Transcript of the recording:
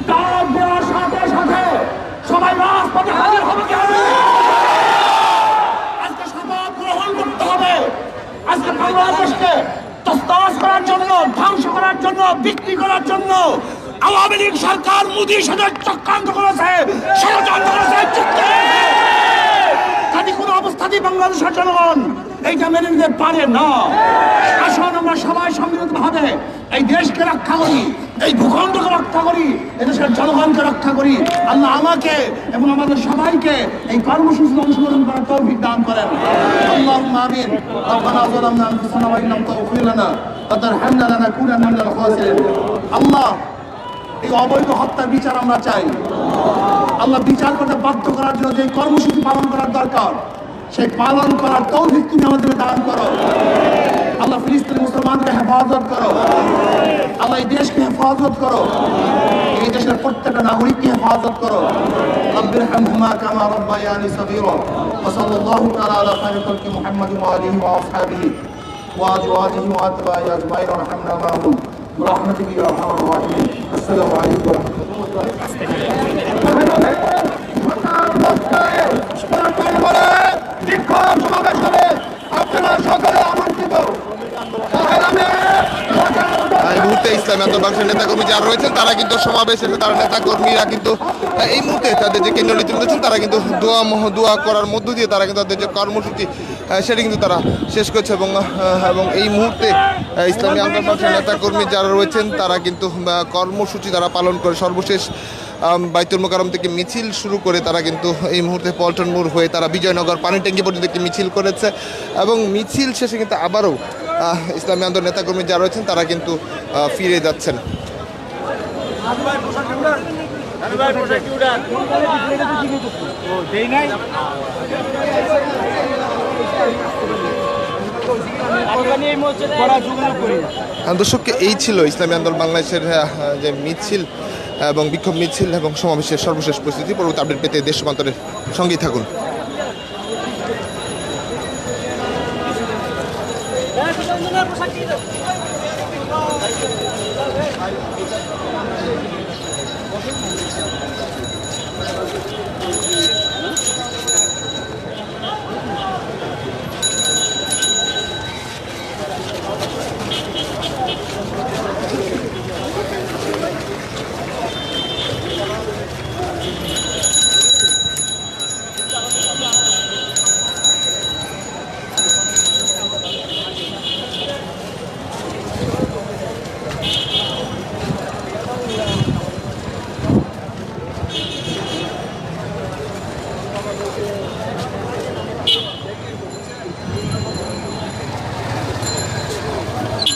ডাক দেওয়ার সাথে সাথে সবাই রাজপথে হাজির হবে কি হবে? আজকে শপথ গ্রহণ করতে হবে। আজকে বাংলাদেশকে তছনছ করার জন্য, ধ্বংস করার জন্য, বিক্রি করার জন্য আওয়ামী লীগ সরকার মোদীর সাথে চক্রান্ত করেছে, ষড়যন্ত্র করেছে। কাজে কোনো অবস্থাতেই বাংলাদেশের জনগণ এইটা মেনে নিতে পারে না। আসুন আমরা সবাই সম্মিলিতভাবে এই দেশকে রক্ষা করি, এই ভূখণ্ডকে রক্ষা করি, এদেশের জনগণকে রক্ষা করি। আল্লাহ আমাকে এবং আমাদের সবাইকে এই কর্মসূচিতে অংশগ্রহণ করার তৌফিক দান করেন। আল্লাহুম্মা আমিন। রব্বানা যালামনা আনফুসানা ওয়া ইল্লাম তাগফির লানা ওয়া তারহামনা লানাকুনান্না মিনাল খাসিরিন। আল্লাহ, এই অবৈধ হত্যার বিচার আমরা চাই। আল্লাহ, বিচার করতে বাধ্য করার জন্য যে কর্মসূচি পালন করার দরকার, সেই পালন করার তৌফিক তুমি আমাদের দান করো। আল্লাহ, ফিলিস্তিনি মুসলমানকে হেফাজত করো। আল্লাহ, এই দেশকে হেফাজত করো। এই দেশের প্রত্যেকটা নাগরিককে হেফাজত করো। রব্বিরহামহুমা কামা রাব্বায়ানি সগীরা। ওয়া সাল্লাল্লাহু তাআলা আলা খায়রি খালকি মুহাম্মাদিন ওয়া আলিহি ওয়া আসহাবিহি ওয়া আজওয়াজিহি ওয়া আতবাইহি আজমাইন ওয়ারহামনা মা'হুম বিরাহমাতিকা ইয়া আরহামার রাহিমিন। আসসালামু আলাইকুম ওয়া রাহমাতুল্লাহ। এই মুহূর্তে ইসলামী আন্দোলন বাংলাদেশের নেতাকর্মী যারা রয়েছেন তারা কিন্তু সমাবেশ এসে তারা নেতাকর্মীরা কিন্তু এই মুহূর্তে তাদের যে কেন্দ্রীয় নেতৃত্ব রয়েছেন তারা কিন্তু দোয়া করার মধ্য দিয়ে তারা কিন্তু তাদের যে কর্মসূচি সেটি কিন্তু তারা শেষ করছে এবং এই মুহূর্তে ইসলামী আন্দোলন বাংলাদেশের নেতাকর্মী যারা রয়েছেন তারা কিন্তু কর্মসূচি তারা পালন করে সর্বশেষ বাইতুল মোকাররম থেকে মিছিল শুরু করে তারা কিন্তু এই মুহূর্তে পল্টন মোড় হয়ে তারা বিজয়নগর পানি ট্যাঙ্কি পর্যন্ত একটি মিছিল করেছে এবং মিছিল শেষে কিন্তু আবারও ইসলামী আন্দোলন নেতাকর্মী যারা রয়েছেন তারা কিন্তু ফিরে যাচ্ছেন। দর্শক, এই ছিল ইসলামী আন্দোলন বাংলাদেশের যে মিছিল এবং বিক্ষোভ মিছিল এবং সমাবেশের সর্বশেষ পরিস্থিতি। পরবর্তী আপডেট পেতে দেশ সমান্তরের সঙ্গেই থাকুন।